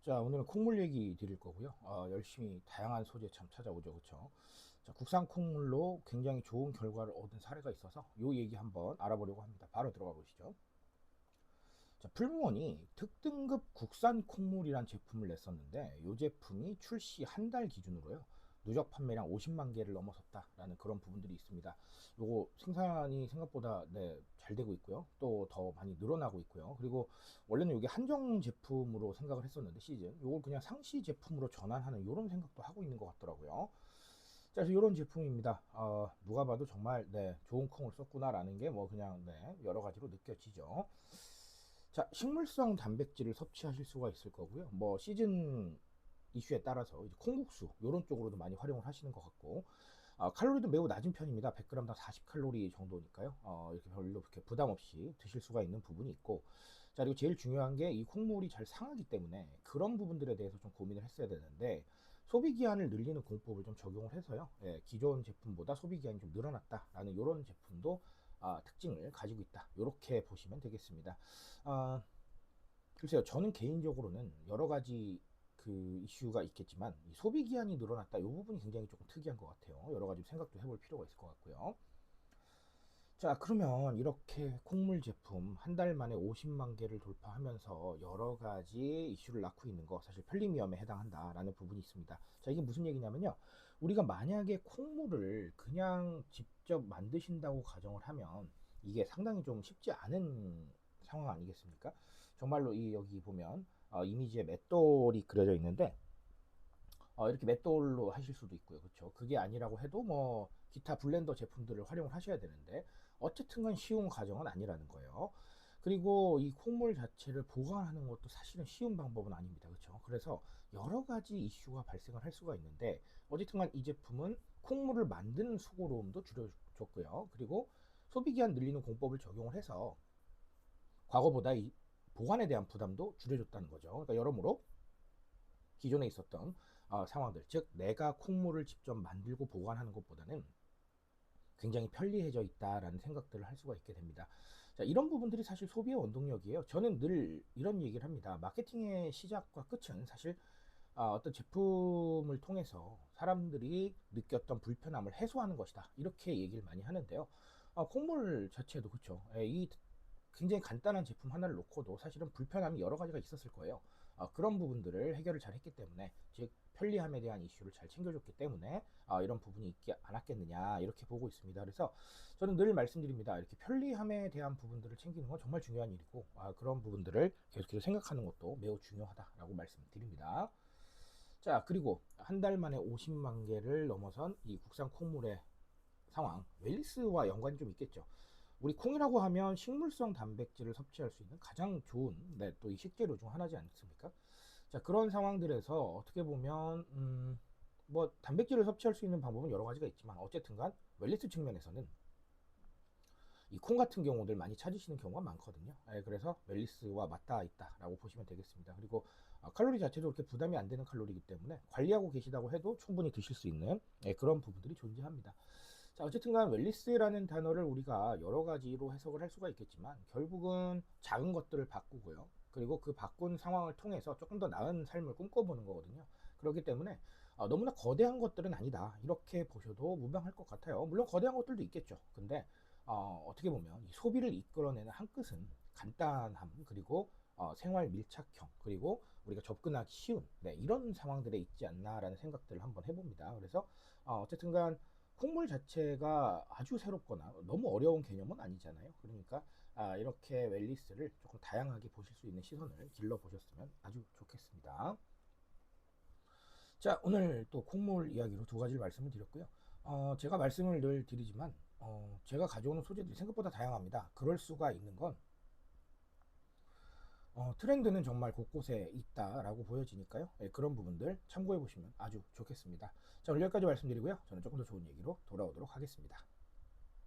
자, 오늘은 콩물 얘기 드릴 거고요. 열심히 다양한 소재 참 찾아오죠. 그쵸? 자, 국산 콩물로 굉장히 좋은 결과를 얻은 사례가 있어서 요 얘기 한번 알아보려고 합니다. 바로 들어가 보시죠. 자, 풀무원이 특등급 국산 콩물이란 제품을 냈었는데 이 제품이 출시 한 달 기준으로요. 누적 판매량 50만 개를 넘어섰다라는 그런 부분들이 있습니다. 요거 생산이 생각보다 잘 되고 있고요. 또 더 많이 늘어나고 있고요. 그리고 원래는 이게 한정 제품으로 생각을 했었는데 시즌 요걸 그냥 상시 제품으로 전환하는 이런 생각도 하고 있는 것 같더라고요. 자, 그래서 이런 제품입니다. 누가 봐도 정말 좋은 콩을 썼구나라는 게 뭐 그냥 여러 가지로 느껴지죠. 자, 식물성 단백질을 섭취하실 수가 있을 거고요. 뭐 시즌 이슈에 따라서 이제 콩국수 이런 쪽으로도 많이 활용을 하시는 것 같고, 칼로리도 매우 낮은 편입니다. 100g당 40칼로리 정도니까요. 이렇게 별로 그렇게 부담 없이 드실 수가 있는 부분이 있고, 자, 그리고 제일 중요한 게 이 콩물이 잘 상하기 때문에 그런 부분들에 대해서 좀 고민을 했어야 되는데, 소비 기한을 늘리는 공법을 좀 적용을 해서요. 기존 제품보다 소비 기한이 좀 늘어났다라는 이런 제품도 특징을 가지고 있다. 이렇게 보시면 되겠습니다. 아, 글쎄요, 저는 개인적으로는 여러 가지 그 이슈가 있겠지만 이 소비 기한이 늘어났다. 이 부분이 굉장히 조금 특이한 것 같아요. 여러 가지 생각도 해볼 필요가 있을 것 같고요. 자, 그러면 이렇게 콩물 제품 한 달 만에 50만 개를 돌파하면서 여러 가지 이슈를 낳고 있는 거 사실 편림 위험에 해당한다라는 부분이 있습니다. 자, 이게 무슨 얘기냐면요. 우리가 만약에 콩물을 그냥 직접 만드신다고 가정을 하면 이게 상당히 좀 쉽지 않은 상황 아니겠습니까? 정말로 이 여기 보면 이미지에 맷돌이 그려져 있는데 이렇게 맷돌로 하실 수도 있고요. 그렇죠? 그게 아니라고 해도 뭐 기타 블렌더 제품들을 활용을 하셔야 되는데 어쨌든간 쉬운 과정은 아니라는 거예요. 그리고 이 콩물 자체를 보관하는 것도 사실은 쉬운 방법은 아닙니다. 그렇죠? 그래서 여러 가지 이슈가 발생을 할 수가 있는데 어쨌든간 이 제품은 콩물을 만드는 수고로움도 줄여줬고요. 그리고 소비기한 늘리는 공법을 적용을 해서 과거보다 이 보관에 대한 부담도 줄여줬다는 거죠. 그러니까 여러모로 기존에 있었던 상황들, 즉 내가 콩물을 직접 만들고 보관하는 것보다는 굉장히 편리해져 있다라는 생각들을 할 수가 있게 됩니다. 자, 이런 부분들이 사실 소비의 원동력이에요. 저는 늘 이런 얘기를 합니다. 마케팅의 시작과 끝은 사실 어떤 제품을 통해서 사람들이 느꼈던 불편함을 해소하는 것이다. 이렇게 얘기를 많이 하는데요. 콩물 자체도 그렇죠. 이 굉장히 간단한 제품 하나를 놓고도 사실은 불편함이 여러 가지가 있었을 거예요. 그런 부분들을 해결을 잘 했기 때문에, 즉 편리함에 대한 이슈를 잘 챙겨줬기 때문에 이런 부분이 있지 않았겠느냐 이렇게 보고 있습니다. 그래서 저는 늘 말씀드립니다. 이렇게 편리함에 대한 부분들을 챙기는 건 정말 중요한 일이고 그런 부분들을 계속해서 생각하는 것도 매우 중요하다라고 말씀드립니다. 자, 그리고 한 달 만에 50만 개를 넘어선 이 국산 콩물의 상황, 웰리스와 연관이 좀 있겠죠. 우리 콩이라고 하면 식물성 단백질을 섭취할 수 있는 가장 좋은 또 이 식재료 중 하나지 않습니까? 자, 그런 상황들에서 어떻게 보면 뭐 단백질을 섭취할 수 있는 방법은 여러 가지가 있지만 어쨌든간 웰리스 측면에서는 이 콩 같은 경우들 많이 찾으시는 경우가 많거든요. 그래서 웰리스와 맞닿아 있다라고 보시면 되겠습니다. 그리고 칼로리 자체도 그렇게 부담이 안 되는 칼로리이기 때문에 관리하고 계시다고 해도 충분히 드실 수 있는 그런 부분들이 존재합니다. 자, 어쨌든간 웰리스라는 단어를 우리가 여러 가지로 해석을 할 수가 있겠지만 결국은 작은 것들을 바꾸고요. 그리고 그 바꾼 상황을 통해서 조금 더 나은 삶을 꿈꿔보는 거거든요. 그렇기 때문에 너무나 거대한 것들은 아니다. 이렇게 보셔도 무방할 것 같아요. 물론 거대한 것들도 있겠죠. 근데 어떻게 보면 이 소비를 이끌어내는 한 끝은 간단함, 그리고 생활 밀착형, 그리고 우리가 접근하기 쉬운 이런 상황들에 있지 않나라는 생각들을 한번 해봅니다. 그래서 어쨌든간 콩물 자체가 아주 새롭거나 너무 어려운 개념은 아니잖아요. 그러니까 이렇게 웰리스를 조금 다양하게 보실 수 있는 시선을 길러 보셨으면 아주 좋겠습니다. 자, 오늘 또 콩물 이야기로 두 가지를 말씀을 드렸고요. 제가 말씀을 늘 드리지만 제가 가져오는 소재들이 생각보다 다양합니다. 그럴 수가 있는 건 트렌드는 정말 곳곳에 있다라고 보여지니까요. 그런 부분들 참고해 보시면 아주 좋겠습니다. 자, 오늘 여기까지 말씀드리고요. 저는 조금 더 좋은 얘기로 돌아오도록 하겠습니다.